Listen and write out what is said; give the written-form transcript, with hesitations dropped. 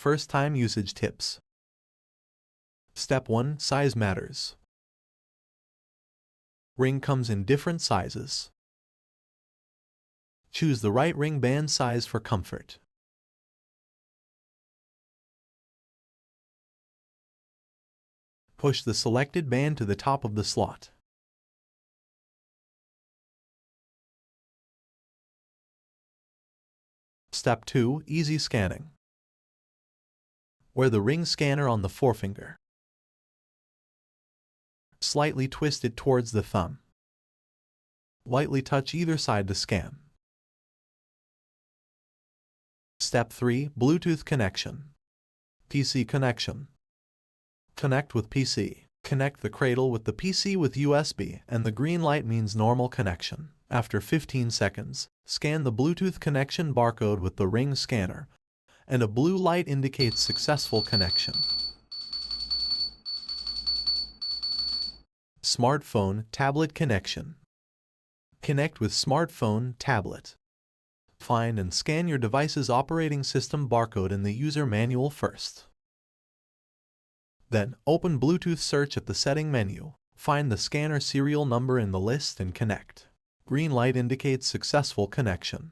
First time usage tips. Step 1. Size matters. Ring comes in different sizes. Choose the right ring band size for comfort. Push the selected band to the top of the slot. Step 2. Easy scanning. Wear the ring scanner on the forefinger. Slightly twist it towards the thumb. Lightly touch either side to scan. Step 3. Bluetooth connection. PC connection. Connect with PC. Connect the cradle with the PC with USB, and the green light means normal connection. After 15 seconds, scan the Bluetooth connection barcode with the ring scanner, and a blue light indicates successful connection. Smartphone, tablet connection. Connect with smartphone, tablet. Find and scan your device's operating system barcode in the user manual first. Then, open Bluetooth search at the setting menu. Find the scanner serial number in the list and connect. Green light indicates successful connection.